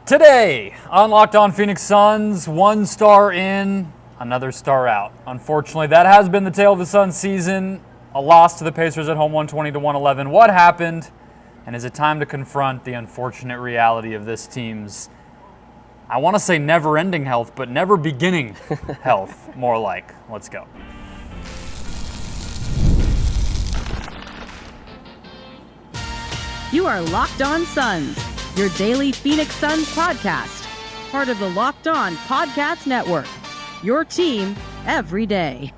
Today, on Locked On Phoenix Suns, 1 star in, another star out. Unfortunately, that has been the tale of the Suns season. A loss to the Pacers at home, 120-111. What happened? And is it time to confront the unfortunate reality of this team's, I want to say never-ending health, but never beginning health, more like. Let's go. You are Locked On Suns, your daily Phoenix Suns podcast, part of the Locked On Podcast Network, your team every day.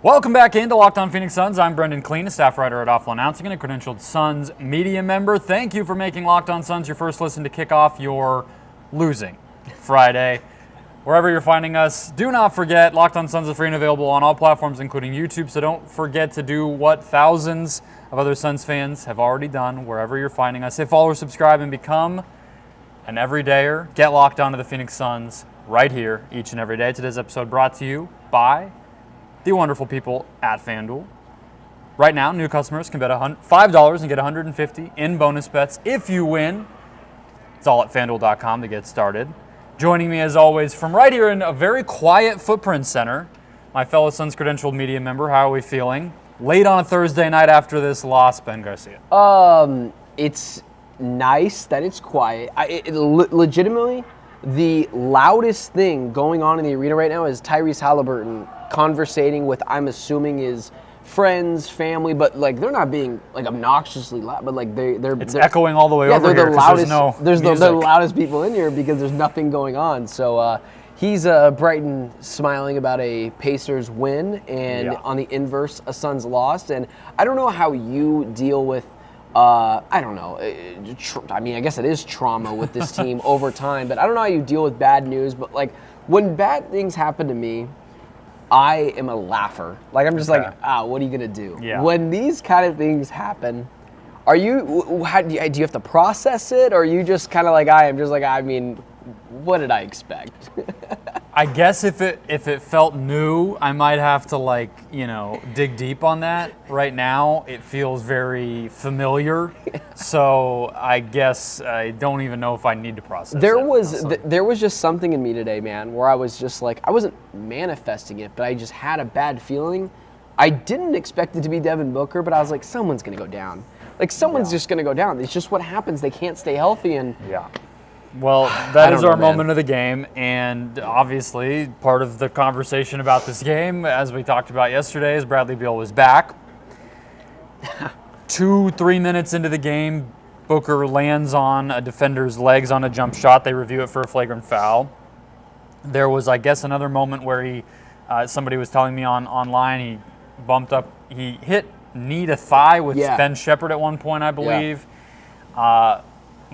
Welcome back into Locked On Phoenix Suns. I'm Brendon Kleen, a staff writer at Awful Announcing and a credentialed Suns media member. Thank you for making Locked On Suns your first listen to kick off your losing Friday. Wherever you're finding us, do not forget, Locked On Suns is free and available on all platforms, including YouTube, so don't forget to do what thousands of other Suns fans have already done wherever you're finding us. Hit follow or subscribe and become an everydayer. Get locked onto the Phoenix Suns right here each and every day. Today's episode brought to you by the wonderful people at FanDuel. Right now, new customers can bet $5 and get $150 in bonus bets if you win. It's all at FanDuel.com to get started. Joining me, as always, from right here in a very quiet Footprint Center, my fellow Suns credentialed media member. How are we feeling? Late on a Thursday night after this loss, Ben Garcia. It's nice that it's quiet. Legitimately, the loudest thing going on in the arena right now is Tyrese Halliburton conversating with, I'm assuming, his friends, family, but like they're not being like obnoxiously loud, but like they're echoing all the way over they're here. The loudest, there's no they're the loudest people in here because there's nothing going on. So he's bright and smiling about a Pacers win, and on the inverse, a Suns loss. And I don't know how you deal with. I don't know. I mean, I guess it is trauma with this team over time, but I don't know how you deal with bad news. But like when bad things happen to me, I am a laugher. Like I'm just like, what are you gonna do? Yeah. When these kind of things happen, do you have to process it, or are you just kind of like I am, just like, I mean, what did I expect? I guess if it felt new, I might have to dig deep on that. Right now, it feels very familiar, so I guess I don't even know if I need to process it. There was just something in me today, man, where I was just like, I wasn't manifesting it, but I just had a bad feeling. I didn't expect it to be Devin Booker, but I was like, someone's gonna go down. Like someone's just gonna go down. It's just what happens. They can't stay healthy, and well, that is our moment of the game, and obviously part of the conversation about this game, as we talked about yesterday, is Bradley Beal was back. 2-3 minutes into the game, Booker lands on a defender's legs on a jump shot. They review it for a flagrant foul. There was, I guess, another moment where somebody was telling me online, he hit knee to thigh with Ben Shepherd at one point, I believe. But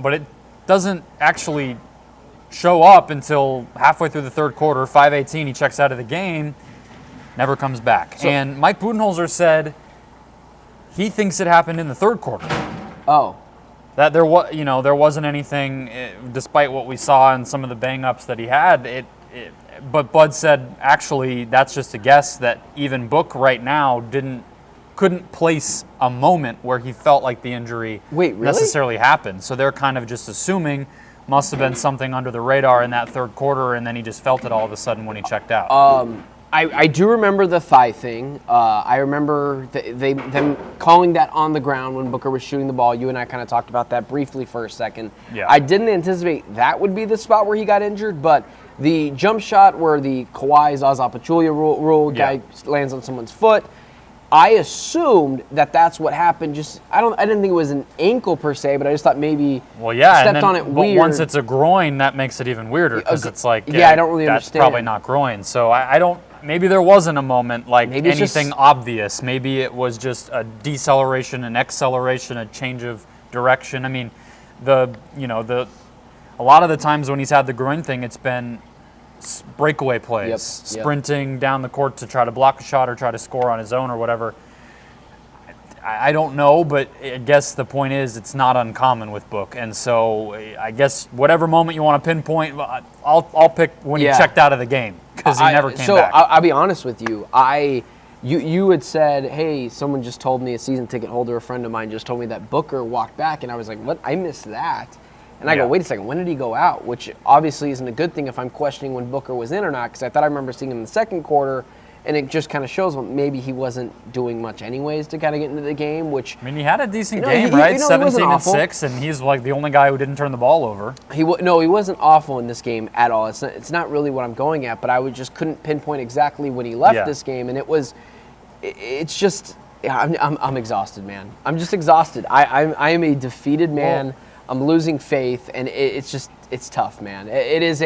it doesn't actually show up until halfway through the third quarter. 5:18, he checks out of the game, never comes back. And Mike Budenholzer said he thinks it happened in the third quarter. Oh. That there wasn't anything, despite what we saw and some of the bang-ups that he had. But Bud said, actually, that's just a guess, that even Book right now couldn't place a moment where he felt like the injury necessarily happened. So they're kind of just assuming must have been something under the radar in that third quarter, and then he just felt it all of a sudden when he checked out. I do remember the thigh thing. I remember them calling that on the ground when Booker was shooting the ball. You and I kind of talked about that briefly for a second. Yeah. I didn't anticipate that would be the spot where he got injured, but the jump shot where the Kawhi Zaza Pachulia rule guy lands on someone's foot, I assumed that that's what happened. I didn't think it was an ankle per se, but I just thought maybe stepped on it weird. But once it's a groin, that makes it even weirder because it's like, I don't really that's understand. probably not groin. So I don't. Maybe there wasn't a moment like maybe anything obvious. Maybe it was just a deceleration, an acceleration, a change of direction. I mean, a lot of the times when he's had the groin thing, it's been breakaway plays, sprinting down the court to try to block a shot or try to score on his own or whatever. I don't know, but I guess the point is it's not uncommon with Book. And so I guess whatever moment you want to pinpoint, I'll pick when he checked out of the game because he never came back. So I'll be honest with you. You had said, hey, someone just told me, a season ticket holder, a friend of mine just told me that Booker walked back, and I was like, what? I missed that. And I go, wait a second, when did he go out? Which obviously isn't a good thing if I'm questioning when Booker was in or not, because I thought I remember seeing him in the second quarter, and it just kind of shows maybe he wasn't doing much anyways to kind of get into the game, which... I mean, he had a decent game, right? 17-6, and he's like the only guy who didn't turn the ball over. No, he wasn't awful in this game at all. It's not really what I'm going at, but I just couldn't pinpoint exactly when he left this game, and it's just... I'm exhausted, man. I'm just exhausted. I am a defeated man. Well, I'm losing faith, and it's tough, man. It is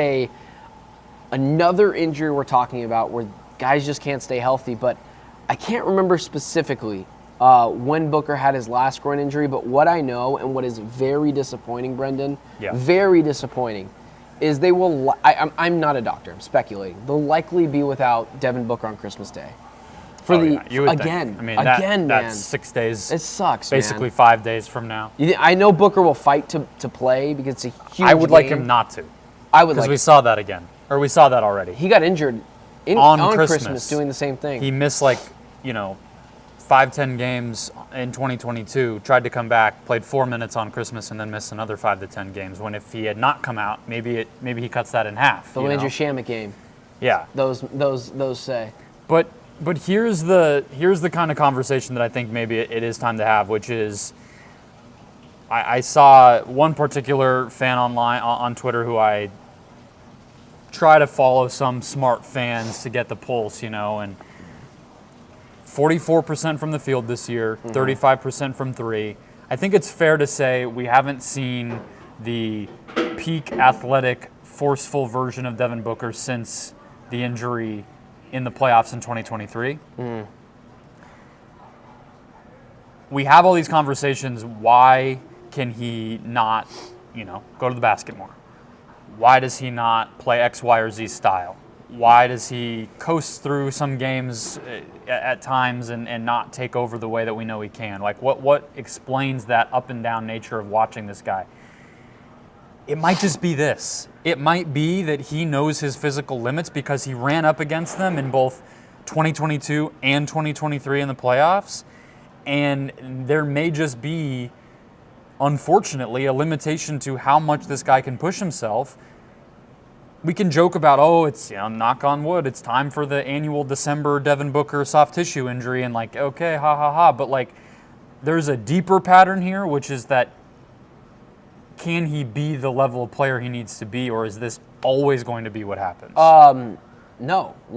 another injury we're talking about where guys just can't stay healthy, but I can't remember specifically when Booker had his last groin injury, but what I know and what is very disappointing, Brendon, very disappointing, is they will, I'm not a doctor, I'm speculating, they'll likely be without Devin Booker on Christmas Day. Again, I mean, man. That's 6 days. It sucks, basically 5 days from now. I know Booker will fight to play because it's a huge I would game. like him not to. Because we saw that again. Or we saw that already. He got injured on Christmas doing the same thing. He missed 5-10 games in 2022, tried to come back, played 4 minutes on Christmas, and then missed another 5 to 10 games. When if he had not come out, maybe he cuts that in half. The Landry Shamet game. Yeah. Those say. But here's the kind of conversation that I think maybe it is time to have, which is I saw one particular fan online on Twitter who I try to follow some smart fans to get the pulse, and 44% from the field this year, 35% from three. I think it's fair to say we haven't seen the peak athletic, forceful version of Devin Booker since the injury in the playoffs in 2023. We have all these conversations. Why can he not, go to the basket more? Why does he not play X, Y, or Z style? Why does he coast through some games at times and not take over the way that we know he can? Like, what explains that up and down nature of watching this guy? It might just be this. It might be that he knows his physical limits because he ran up against them in both 2022 and 2023 in the playoffs. And there may just be, unfortunately, a limitation to how much this guy can push himself. We can joke about, it's, knock on wood, it's time for the annual December Devin Booker soft tissue injury, and okay, ha ha ha. But there's a deeper pattern here, which is that can he be the level of player he needs to be, or is this always going to be what happens? No,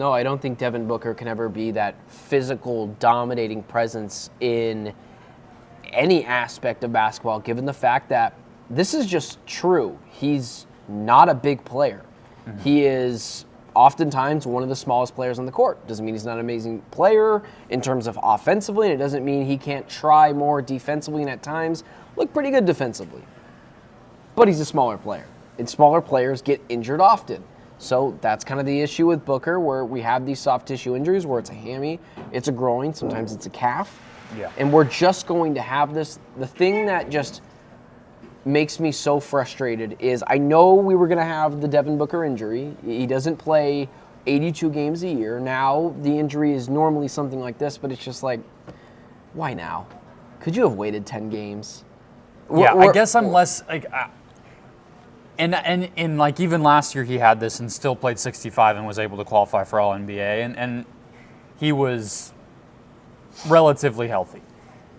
I don't think Devin Booker can ever be that physical, dominating presence in any aspect of basketball, given the fact that this is just true. He's not a big player. Mm-hmm. He is oftentimes one of the smallest players on the court. Doesn't mean he's not an amazing player in terms of offensively, and it doesn't mean he can't try more defensively and at times look pretty good defensively. But he's a smaller player, and smaller players get injured often. So that's kind of the issue with Booker, where we have these soft tissue injuries where it's a hammy, it's a groin, sometimes it's a calf. Yeah. And we're just going to have this. The thing that just makes me so frustrated is I know we were going to have the Devin Booker injury. He doesn't play 82 games a year. Now the injury is normally something like this, but it's just why now? Could you have waited 10 games? I guess I'm less And even last year he had this and still played 65 and was able to qualify for All-NBA, and he was relatively healthy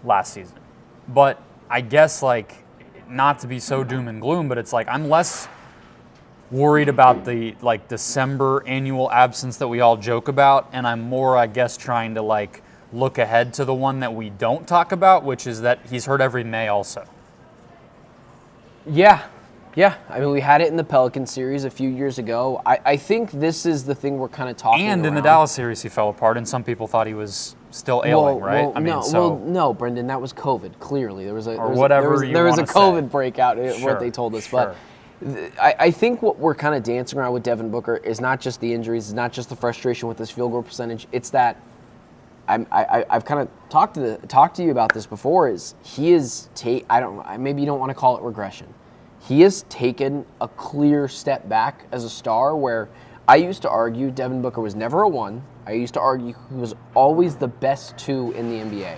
last season. But I guess not to be so doom and gloom, but it's I'm less worried about the December annual absence that we all joke about, and I'm more, I guess, trying to look ahead to the one that we don't talk about, which is that he's hurt every May also. Yeah. I mean, we had it in the Pelican series a few years ago. I think this is the thing we're kind of talking about. And in the Dallas series, he fell apart, and some people thought he was still ailing, right? No, Brendon, that was COVID. Clearly, there was a COVID breakout. What they told us, but I think what we're kind of dancing around with Devin Booker is not just the injuries, it's not just the frustration with his field goal percentage. It's that I've kind of talked to you about this before. Is he is maybe you don't want to call it regression. He has taken a clear step back as a star, where I used to argue Devin Booker was never a 1. I used to argue he was always the best 2 in the NBA.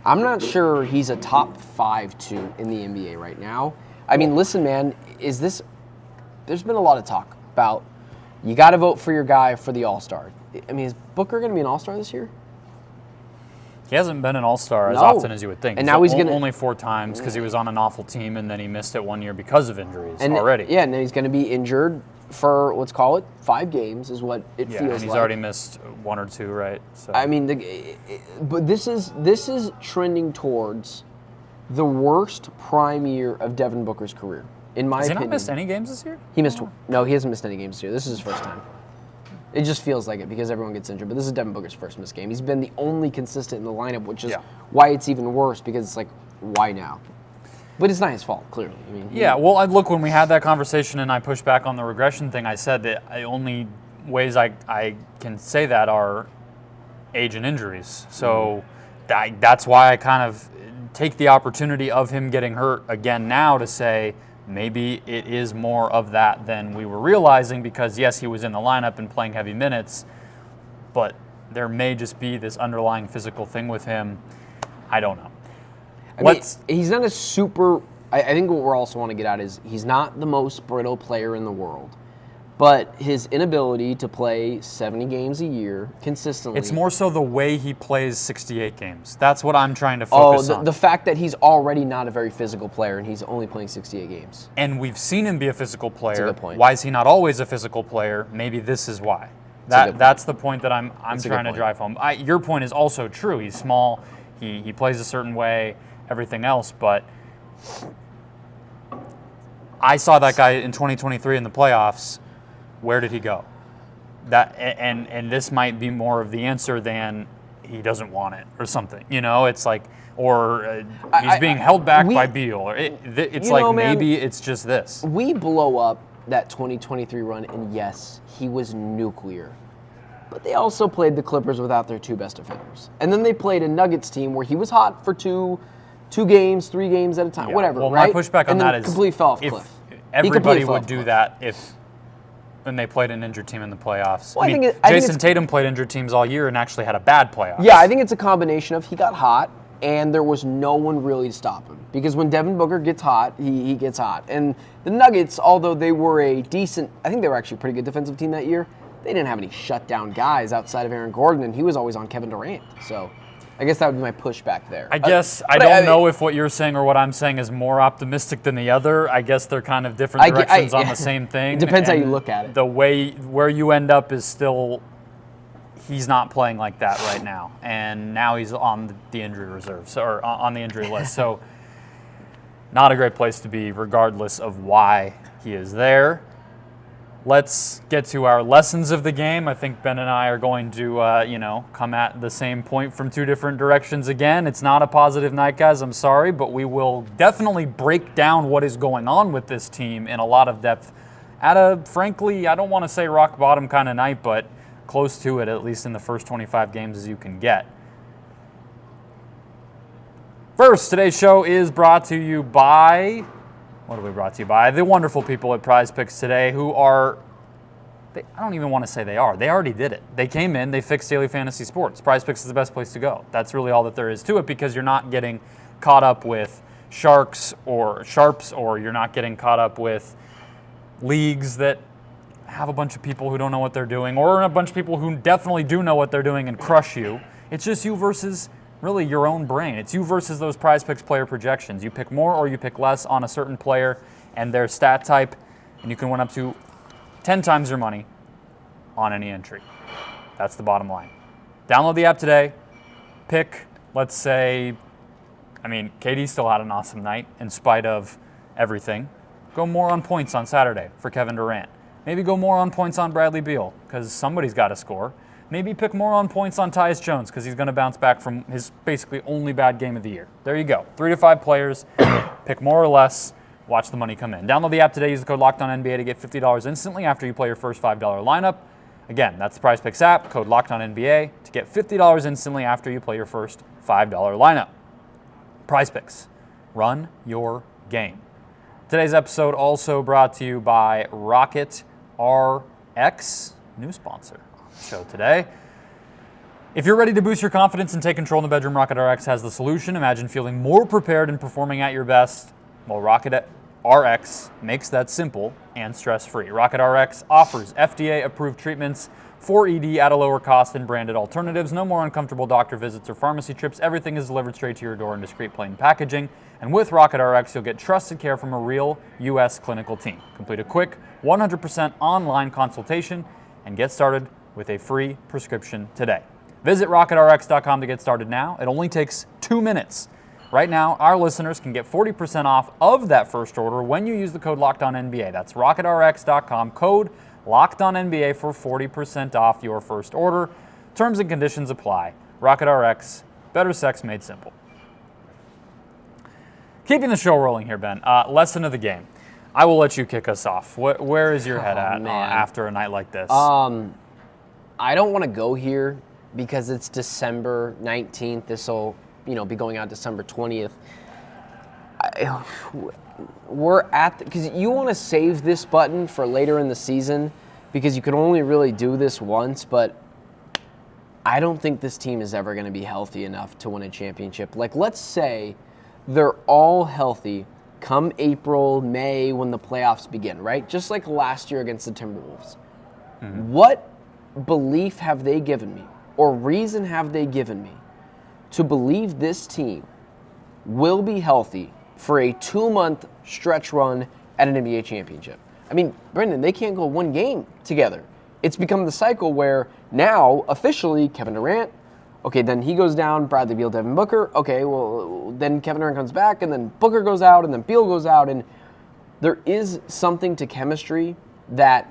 I'm not sure he's a top 5 2 in the NBA right now, I mean, listen, man, there's been a lot of talk about you got to vote for your guy for the All-Star. I mean, is Booker going to be an All-Star this year? He hasn't been an All-Star as often as you would think. And now he's only 4 times because he was on an awful team and then he missed it 1 year because of injuries already. Yeah, and then he's going to be injured for, let's call it, 5 games is what it feels like. And he's already missed 1 or 2, right? So. I mean, but this is trending towards the worst prime year of Devin Booker's career, in my opinion. Has he not missed any games this year? He missed 1. No, he hasn't missed any games this year. This is his first time. It just feels like it because everyone gets injured. But this is Devin Booker's first missed game. He's been the only consistent in the lineup, which is why it's even worse because it's like, why now? But it's not his fault, clearly. I mean, well, look, when we had that conversation and I pushed back on the regression thing, I said that the only ways I can say that are age and injuries. So that's why I kind of take the opportunity of him getting hurt again now to say, maybe it is more of that than we were realizing because, yes, he was in the lineup and playing heavy minutes, but there may just be this underlying physical thing with him. I don't know. I mean, he's not a super – I think what we also want to get at is he's not the most brittle player in the world, but his inability to play 70 games a year consistently. It's more so the way he plays 68 games. That's what I'm trying to focus on. The fact that he's already not a very physical player and he's only playing 68 games. And we've seen him be a physical player. That's a good point. Why is he not always a physical player? Maybe this is why. That's the point that I'm trying to drive home. Your point is also true. He's small. He plays a certain way, everything else, but I saw that guy in 2023 in the playoffs. Where did he go? And this might be more of the answer than he doesn't want it or something. It's like, or he's being held back by Beal. Or it's like maybe it's just this. We blow up that 2023 run, and yes, he was nuclear. But they also played the Clippers without their 2 best defenders. And then they played a Nuggets team where he was hot for 2 games, 3 games at a time, whatever. Well, right? my pushback on that is completely fell off cliff. Everybody would do that when they played an injured team in the playoffs. Well, I mean, Jason Tatum played injured teams all year and actually had a bad playoff. Yeah, I think it's a combination of he got hot and there was no one really to stop him. Because when Devin Booker gets hot, he gets hot. And the Nuggets, although they were I think they were actually a pretty good defensive team that year, they didn't have any shutdown guys outside of Aaron Gordon, and he was always on Kevin Durant. So I guess that would be my pushback there. I guess I don't know if what you're saying or what I'm saying is more optimistic than the other. I guess they're kind of different directions on the same thing. It depends how you look at it. The way where you end up is still he's not playing like that right now, and now he's on the injury reserve, or on the injury list. So not a great place to be, regardless of why he is there. Let's get to our lessons of the game. I think Ben and I are going to, come at the same point from 2 different directions again. It's not a positive night, guys. I'm sorry, but we will definitely break down what is going on with this team in a lot of depth at a, frankly, I don't want to say rock bottom kind of night, but close to it, at least in the first 25 games as you can get. First, today's show is brought to you by... What are we brought to you by? The wonderful people at Prize Picks today who are, I don't even want to say they are. They already did it. They came in, they fixed daily fantasy sports. Prize Picks is the best place to go. That's really all that there is to it because you're not getting caught up with sharks or sharps, or you're not getting caught up with leagues that have a bunch of people who don't know what they're doing, or a bunch of people who definitely do know what they're doing and crush you. It's just you versus really your own brain. It's you versus those Prize Picks player projections. You pick more or you pick less on a certain player and their stat type, and you can win up to 10 times your money on any entry. That's the bottom line. Download the app today. Pick, let's say, KD still had an awesome night in spite of everything. Go more on points on Saturday for Kevin Durant. Maybe go more on points on Bradley Beal because somebody's got to score. Maybe pick more on points on Tyus Jones because he's going to bounce back from his basically only bad game of the year. There you go. 3 to 5 players. Pick more or less. Watch the money come in. Download the app today. Use the code LOCKEDONNBA to get $50 instantly after you play your first $5 lineup. Again, that's the Prize Picks app. Code LOCKEDONNBA to get $50 instantly after you play your first $5 lineup. Prize Picks. Run your game. Today's episode also brought to you by Rocket RX, new sponsor. Show today. If you're ready to boost your confidence and take control in the bedroom, Rocket RX has the solution. Imagine feeling more prepared and performing at your best. Well, Rocket RX makes that simple and stress-free. Rocket RX offers FDA-approved treatments for ED at a lower cost than branded alternatives. No more uncomfortable doctor visits or pharmacy trips. Everything is delivered straight to your door in discreet plain packaging. And with Rocket RX, you'll get trusted care from a real U.S. clinical team. Complete a quick 100% online consultation and get started with a free prescription today. Visit rocketrx.com to get started now. It only takes 2 minutes. Right now, our listeners can get 40% off of that first order when you use the code LOCKEDONNBA. That's rocketrx.com, code LOCKEDONNBA for 40% off your first order. Terms and conditions apply. Rocket RX, better sex made simple. Keeping the show rolling here, Ben. Lesson of the game. I will let you kick us off. Where is your head at after a night like this? I don't want to go here because it's December 19th. This will, be going out December 20th. Because you want to save this button for later in the season because you can only really do this once, but I don't think this team is ever going to be healthy enough to win a championship. Like, let's say they're all healthy come April, May, when the playoffs begin, right? Just like last year against the Timberwolves. Mm-hmm. What belief have they given me, or reason have they given me to believe this team will be healthy for a 2-month stretch run at an NBA championship? I mean, Brendon, they can't go one game together. It's become the cycle where now, officially, Kevin Durant, okay, then he goes down, Bradley Beal, Devin Booker, okay, well, then Kevin Durant comes back, and then Booker goes out, and then Beal goes out, and there is something to chemistry that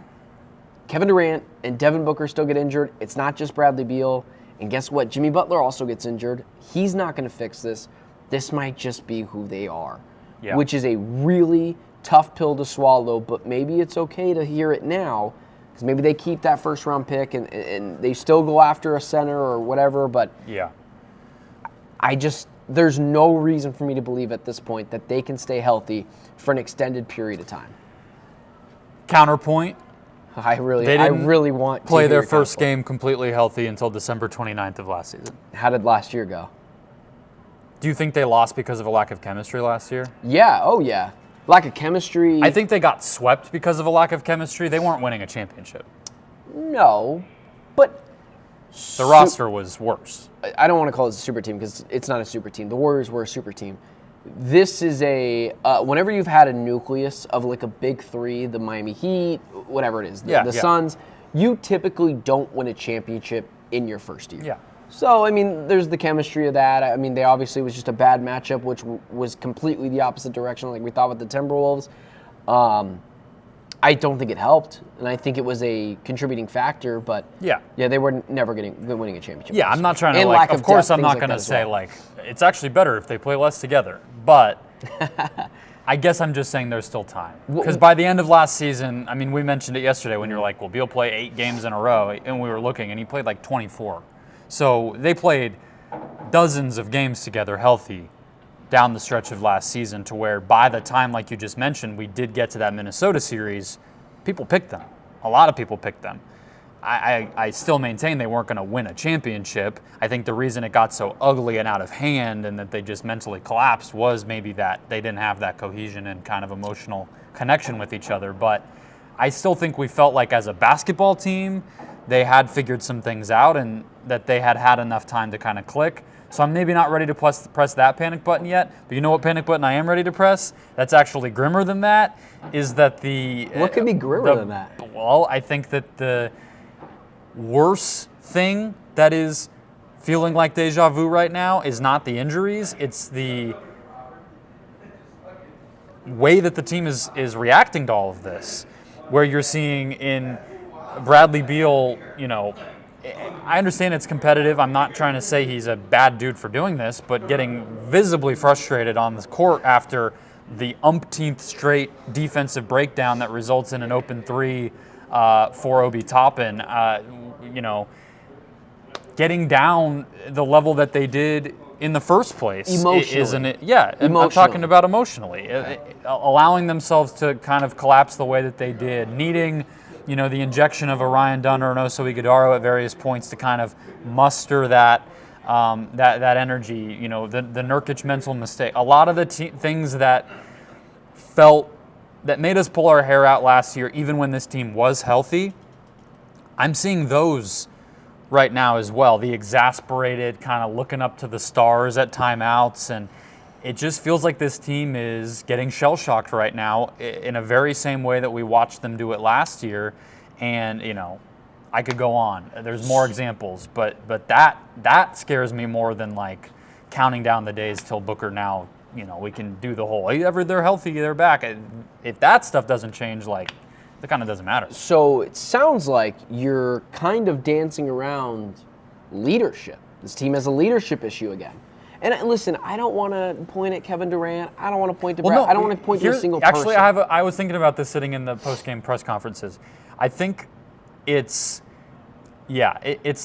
Kevin Durant and Devin Booker still get injured. It's not just Bradley Beal, and guess what? Jimmy Butler also gets injured. He's not going to fix this. This might just be who they are, which is a really tough pill to swallow, but maybe it's okay to hear it now because maybe they keep that first-round pick and they still go after a center or whatever, but there's no reason for me to believe at this point that they can stay healthy for an extended period of time. Counterpoint. I really want to play their first game completely healthy until December 29th of last season. How did last year go? Do you think they lost because of a lack of chemistry last year? Yeah, oh yeah. Lack of chemistry. I think they got swept because of a lack of chemistry. They weren't winning a championship. No, but the roster was worse. I don't want to call it a super team because it's not a super team. The Warriors were a super team. This is whenever you've had a nucleus of like a big three, the Miami Heat, whatever it is, the Suns, you typically don't win a championship in your first year. Yeah. So, I mean, there's the chemistry of that. I mean, they obviously was just a bad matchup, which was completely the opposite direction like we thought with the Timberwolves. I don't think it helped, and I think it was a contributing factor, but they were never winning a championship. Yeah, I'm not trying to, of course I'm not going to say, it's actually better if they play less together, but I guess I'm just saying there's still time. Because by the end of last season, I mean, we mentioned it yesterday when you were like, well, Beal played 8 games in a row, and we were looking, and he played like 24. So they played dozens of games together healthy down the stretch of last season to where by the time, like you just mentioned, we did get to that Minnesota series, people picked them. A lot of people picked them. I still maintain they weren't going to win a championship. I think the reason it got so ugly and out of hand and that they just mentally collapsed was maybe that they didn't have that cohesion and kind of emotional connection with each other. But I still think we felt like as a basketball team, they had figured some things out and that they had had enough time to kind of click. So I'm maybe not ready to press that panic button yet, but you know what panic button I am ready to press? That's actually grimmer than that, is that the... What could be grimmer than that? Well, I think that the worse thing that is feeling like deja vu right now is not the injuries, it's the way that the team is reacting to all of this, where you're seeing in Bradley Beal, I understand it's competitive. I'm not trying to say he's a bad dude for doing this, but getting visibly frustrated on the court after the umpteenth straight defensive breakdown that results in an open three for Obi Toppin, getting down the level that they did in the first place. Emotionally. Isn't it? Yeah, I'm talking about emotionally. Okay. Allowing themselves to kind of collapse the way that they did, needing the injection of a Ryan Dunn or an Oso Ighodaro at various points to kind of muster that energy. The Nurkic mental mistake. A lot of the things that felt that made us pull our hair out last year, even when this team was healthy, I'm seeing those right now as well. The exasperated, kind of looking up to the stars at timeouts, and it just feels like this team is getting shell-shocked right now in a very same way that we watched them do it last year. And, I could go on. There's more examples, but that scares me more than like counting down the days till Booker now, we can do the whole, they're healthy, they're back. If that stuff doesn't change, like, it kind of doesn't matter. So it sounds like you're kind of dancing around leadership. This team has a leadership issue again. And listen, I don't want to point at Kevin Durant. I don't want to point to Brad. I don't want to point to a single person. Actually, I was thinking about this sitting in the post-game press conferences. I think it's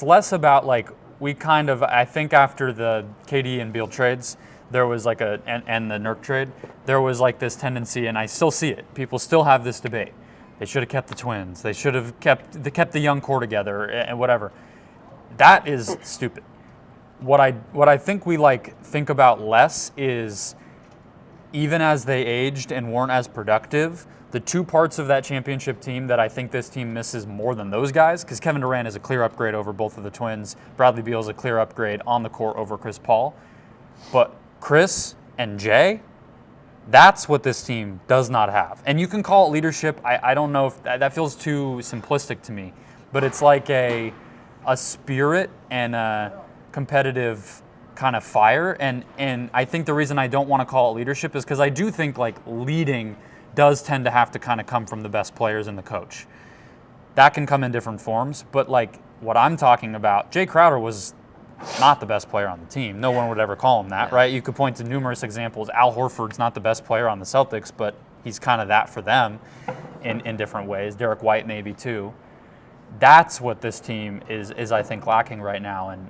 less about like I think after the KD and Beal trades, there was like and the Nurk trade, there was like this tendency, and I still see it. People still have this debate. They should have kept the twins. They should have kept the young core together and whatever. That is stupid. What I think we think about less is, even as they aged and weren't as productive, the two parts of that championship team that I think this team misses more than those guys, because Kevin Durant is a clear upgrade over both of the twins. Bradley Beal is a clear upgrade on the court over Chris Paul. But Chris and Jay, that's what this team does not have. And you can call it leadership. I don't know if that feels too simplistic to me, but it's like a spirit and a competitive kind of fire. And I think the reason I don't want to call it leadership is because I do think like leading does tend to have to kind of come from the best players and the coach. That can come in different forms, but like what I'm talking about, Jay Crowder was not the best player on the team. No one would ever call him that, right? You could point to numerous examples. Al Horford's not the best player on the Celtics, but he's kind of that for them in different ways. Derek White maybe too. That's what this team is I think lacking right now, and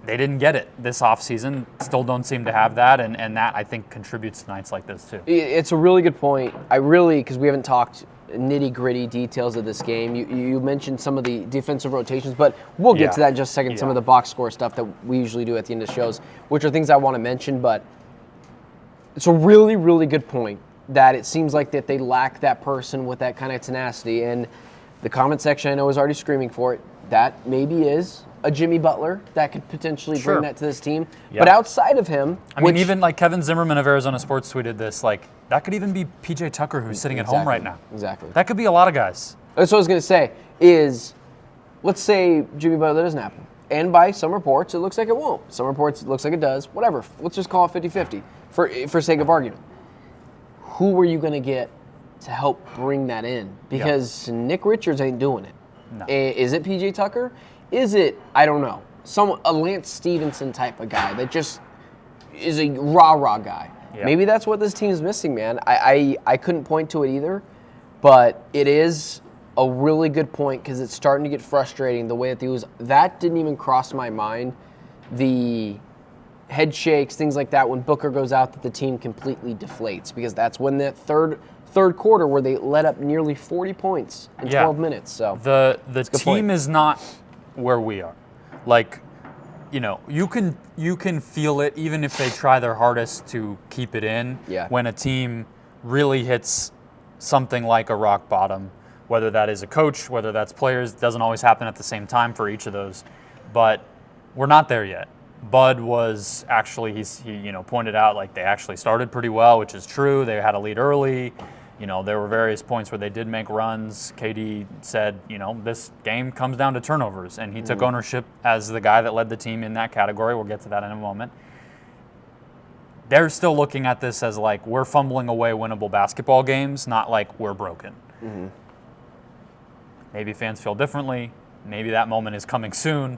they didn't get it this offseason. Still don't seem to have that, and that I think contributes to nights like this too. It's a really good point. Because we haven't talked nitty-gritty details of this game. You mentioned some of the defensive rotations, but we'll get to that in just a second. Some of the box score stuff that we usually do at the end of shows, which are things I want to mention, but it's a really, really good point that it seems like that they lack that person with that kind of tenacity, and the comment section I know is already screaming for it. That maybe is a Jimmy Butler that could potentially bring that to this team. Yep. But outside of him, I mean, even like Kevin Zimmerman of Arizona Sports tweeted this, like that could even be PJ Tucker, who's sitting at home right now. Exactly. That could be a lot of guys. That's what I was going to say is, let's say Jimmy Butler doesn't happen. And by some reports, it looks like it won't. Some reports, it looks like it does. Whatever. Let's just call it 50-50 for sake of argument. Who were you going to get to help bring that in? Because Nick Richards ain't doing it. No. Is it PJ Tucker? Is it, I don't know, a Lance Stevenson type of guy that just is a rah-rah guy? Yep. Maybe that's what this team is missing, man. I couldn't point to it either, but it is a really good point because it's starting to get frustrating the way that that didn't even cross my mind. The head shakes, things like that, when Booker goes out, that the team completely deflates, because that's when that third quarter where they let up nearly 40 points in 12 minutes. So the team is not where we are. Like, you can feel it even if they try their hardest to keep it in. Yeah. When a team really hits something like a rock bottom, whether that is a coach, whether that's players, it doesn't always happen at the same time for each of those. But we're not there yet. Bud was actually, he pointed out like they actually started pretty well, which is true. They had a lead early. There were various points where they did make runs. KD said, this game comes down to turnovers, and he took ownership as the guy that led the team in that category. We'll get to that in a moment. They're still looking at this as like we're fumbling away winnable basketball games, not like we're broken. Mm-hmm. Maybe fans feel differently. Maybe that moment is coming soon.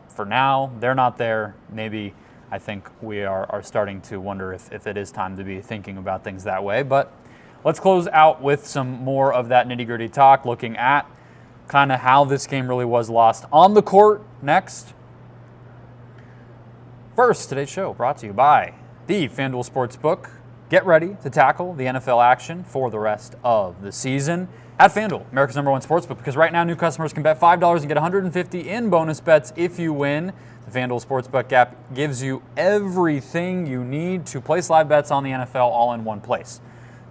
For now, they're not there. Maybe I think we are starting to wonder if it is time to be thinking about things that way. But let's close out with some more of that nitty-gritty talk, looking at kind of how this game really was lost on the court next. First, today's show brought to you by the FanDuel Sportsbook. Get ready to tackle the NFL action for the rest of the season at FanDuel, America's #1 sportsbook, because right now new customers can bet $5 and get $150 in bonus bets if you win. The FanDuel Sportsbook app gives you everything you need to place live bets on the NFL all in one place.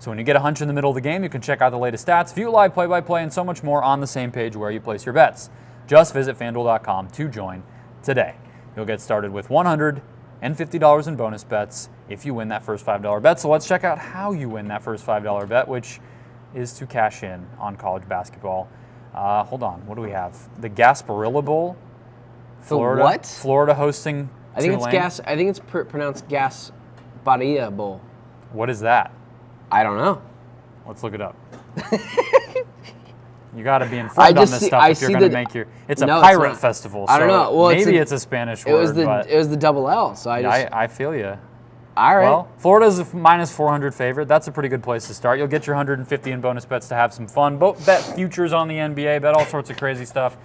So when you get a hunch in the middle of the game, you can check out the latest stats, view live play-by-play, and so much more on the same page where you place your bets. Just visit FanDuel.com to join today. You'll get started with $150 in bonus bets if you win that first $5 bet. So let's check out how you win that first $5 bet, which is to cash in on college basketball. Hold on, what do we have? The Gasparilla Bowl. Florida, what? Florida hosting Tulane. I think it's pronounced Gasparilla Bowl. What is that? I don't know. Let's look it up. You got to be informed on this stuff if you're going to make your. It's a pirate festival. So I don't know. Well, maybe it's a Spanish word. It was the double L. So I feel you. All right. Well, Florida's a minus 400 favorite. That's a pretty good place to start. You'll get your 150 in bonus bets to have some fun. Bet futures on the NBA. Bet all sorts of crazy stuff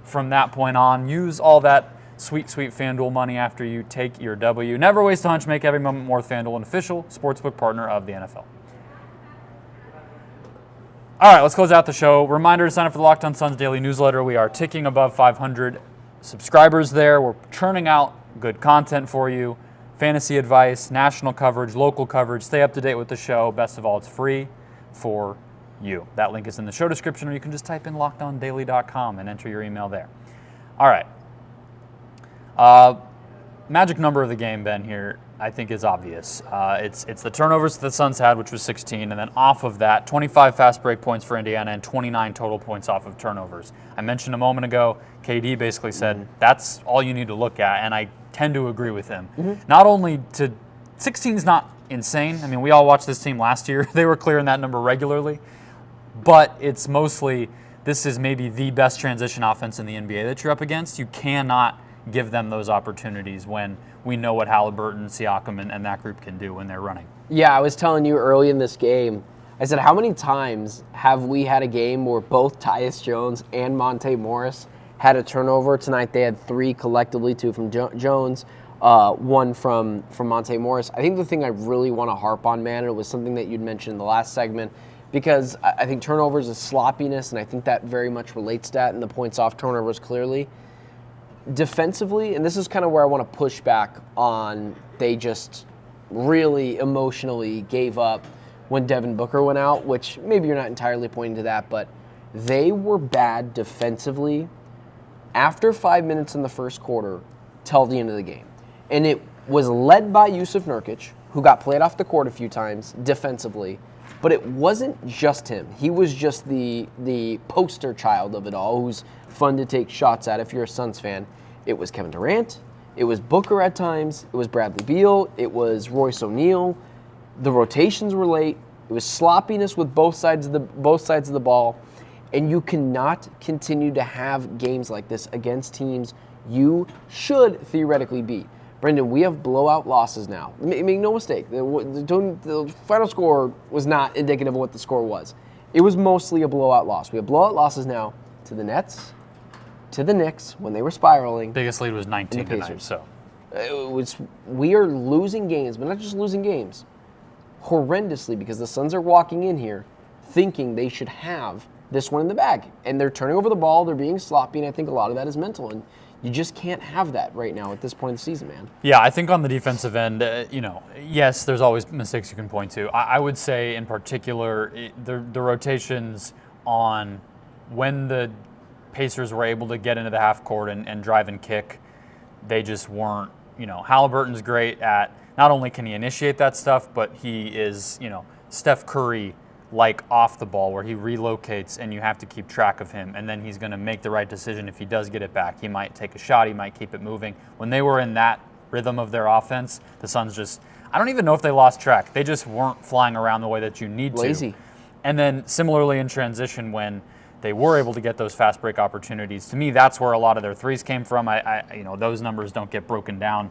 from that point on. Use all that sweet, sweet FanDuel money after you take your W. Never waste a hunch. Make every moment more with FanDuel, an official sportsbook partner of the NFL. All right, let's close out the show. Reminder to sign up for the Locked On Suns daily newsletter. We are ticking above 500 subscribers there. We're churning out good content for you. Fantasy advice, national coverage, local coverage. Stay up to date with the show. Best of all, it's free for you. That link is in the show description, or you can just type in lockedondaily.com and enter your email there. All right. Magic number of the game, Ben, here, I think is obvious. It's the turnovers the Suns had, which was 16, and then off of that, 25 fast break points for Indiana and 29 total points off of turnovers. I mentioned a moment ago, KD basically said that's all you need to look at, and I tend to agree with him. Not only 16 is not insane. I mean, we all watched this team last year. They were clearing that number regularly, but it's mostly this is maybe the best transition offense in the NBA that you're up against. You cannot give them those opportunities when we know what Halliburton, Siakam, and that group can do when they're running. Yeah, I was telling you early in this game, I said, how many times have we had a game where both Tyus Jones and Monte Morris had a turnover? Tonight they had 3 collectively, 2 from Jones, 1 from Monte Morris. I think the thing I really want to harp on, man, and it was something that you'd mentioned in the last segment, because I think turnovers is sloppiness, and I think that very much relates to that, and the points off turnovers clearly. Defensively, and this is kind of where I want to push back on, they just really emotionally gave up when Devin Booker went out, which maybe you're not entirely pointing to that, but they were bad defensively after 5 minutes in the first quarter till the end of the game. And it was led by Yusuf Nurkic, who got played off the court a few times defensively, but it wasn't just him. He was just the poster child of it all, who's fun to take shots at if you're a Suns fan. It was Kevin Durant. It was Booker at times. It was Bradley Beal. It was Royce O'Neal. The rotations were late. It was sloppiness with both sides of the ball. And you cannot continue to have games like this against teams you should theoretically beat. Brendon, we have blowout losses now. Make no mistake. The final score was not indicative of what the score was. It was mostly a blowout loss. We have blowout losses now to the Nets, to the Knicks when they were spiraling. Biggest lead was 19 tonight, so. We are losing games, but not just losing games, horrendously, because the Suns are walking in here thinking they should have this one in the bag. And they're turning over the ball, they're being sloppy, and I think a lot of that is mental. And you just can't have that right now at this point in the season, man. Yeah, I think on the defensive end, yes, there's always mistakes you can point to. I would say in particular, the rotations on when the Pacers were able to get into the half court and drive and kick, they just weren't, Halliburton's great at, not only can he initiate that stuff, but he is, Steph Curry like off the ball where he relocates and you have to keep track of him, and then he's going to make the right decision if he does get it back. He might take a shot, he might keep it moving. When they were in that rhythm of their offense, the Suns just, I don't even know if they lost track. They just weren't flying around the way that you need to. Lazy. And then similarly in transition when they were able to get those fast break opportunities, to me that's where a lot of their threes came from. Those numbers don't get broken down,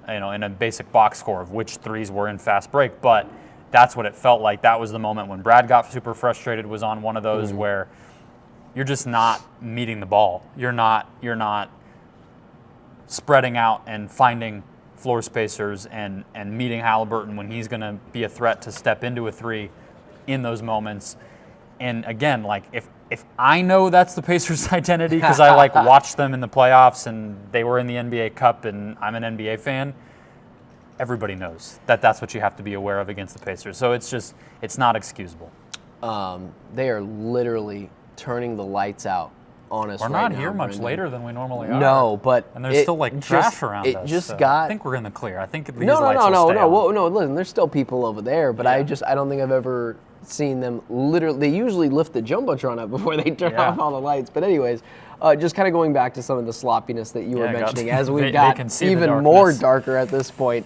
in a basic box score of which threes were in fast break, but that's what it felt like. That was the moment when Brad got super frustrated, was on one of those where you're just not meeting the ball. You're not spreading out and finding floor spacers and meeting Halliburton when he's going to be a threat to step into a three in those moments. And again, if I know that's the Pacers' identity because I watched them in the playoffs and they were in the NBA Cup and I'm an NBA fan, everybody knows that that's what you have to be aware of against the Pacers. So it's not excusable. They are literally turning the lights out on us. We're right not now, here much Brendon. later than we normally are. No, but and there's still like trash around us. It just so got. I think we're in the clear. I think these No. lights will stay on. Well, no. Listen, there's still people over there, but Yeah. I don't think I've ever seen them literally. They usually lift the jumbotron up before they turn Yeah. off all the lights. But anyways, just kind of going back to some of the sloppiness that you were Yeah, mentioning, as we they got can see the even more darkness. darker at this point,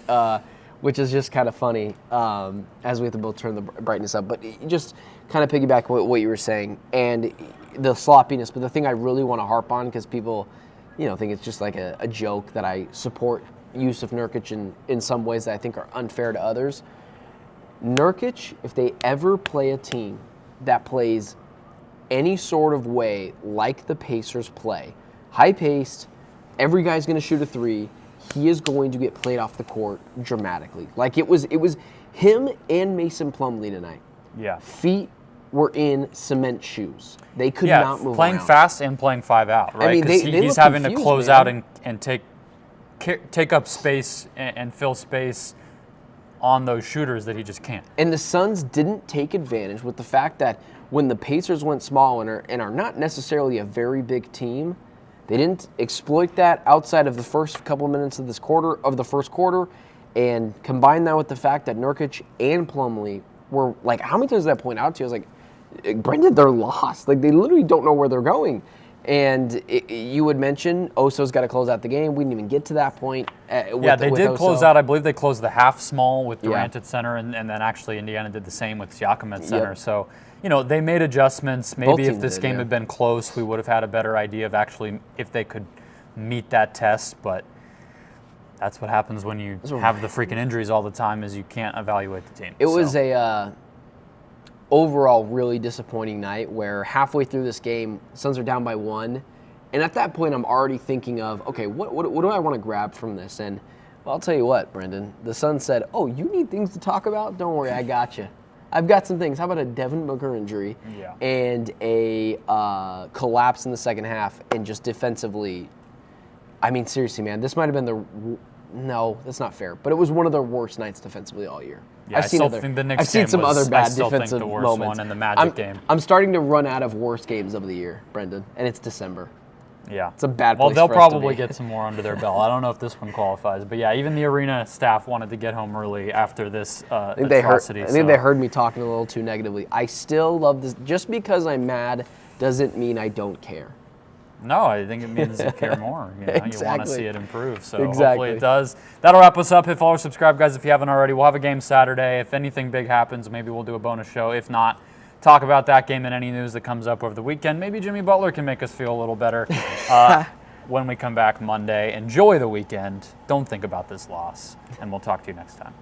which is just kind of funny as we have to both turn the brightness up. But just kind of piggyback what you were saying and the sloppiness. But the thing I really want to harp on, because people, think it's just like a joke that I support use of Nurkic in some ways that I think are unfair to others. Nurkic, if they ever play a team that plays any sort of way like the Pacers play, high-paced, every guy's going to shoot a three, he is going to get played off the court dramatically. Like it was him and Mason Plumlee tonight. Yeah. Feet were in cement shoes. They could Yeah, not move playing around. fast and playing 5 out, right? I mean, 'Cause they he's look having to confused, close man. out and take up space and fill space on those shooters that he just can't. And the Suns didn't take advantage with the fact that when the Pacers went small and are not necessarily a very big team, they didn't exploit that outside of the first couple of minutes of the first quarter, and combine that with the fact that Nurkic and Plumlee were like, how many times did I point out to you? I was like, Brendon, they're lost. Like they literally don't know where they're going. And you would mention Oso's got to close out the game. We didn't even get to that point. Yeah, they did close Oso. out. I believe they closed the half small with Durant Yeah. at center, and then actually Indiana did the same with Siakam at center. Yep. So, they made adjustments. Both Maybe if teams this did, game yeah. had been close, we would have had a better idea of actually if they could meet that test. But that's what happens when you have the freaking injuries all the time, is you can't evaluate the team. It was a overall really disappointing night where halfway through this game, Suns are down by 1. And at that point, I'm already thinking of, okay, what do I want to grab from this? And well, I'll tell you what, Brendon, the Suns said, oh, you need things to talk about? Don't worry, I got you. I've got some things. How about a Devin Booker injury and a collapse in the second half, and just defensively, I mean, seriously, man, this might have been no, that's not fair, but it was one of their worst nights defensively all year. Yeah, I still think the Knicks I've seen game some was, other bad I still defensive think the worst moments. one in the Magic game. I'm starting to run out of worst games of the year, Brendon, and it's December. Yeah. It's a bad Well, place they'll for us to probably be. get some more under their belt. I don't know if this one qualifies, but yeah, even the arena staff wanted to get home early after this atrocity. I think they heard me talking a little too negatively. I still love this. Just because I'm mad doesn't mean I don't care. No, I think it means you care more. You want to Exactly. see it improve. So Exactly. hopefully it does. That'll wrap us up. Hit follow, subscribe, guys, if you haven't already. We'll have a game Saturday. If anything big happens, maybe we'll do a bonus show. If not, talk about that game and any news that comes up over the weekend. Maybe Jimmy Butler can make us feel a little better when we come back Monday. Enjoy the weekend. Don't think about this loss, and we'll talk to you next time.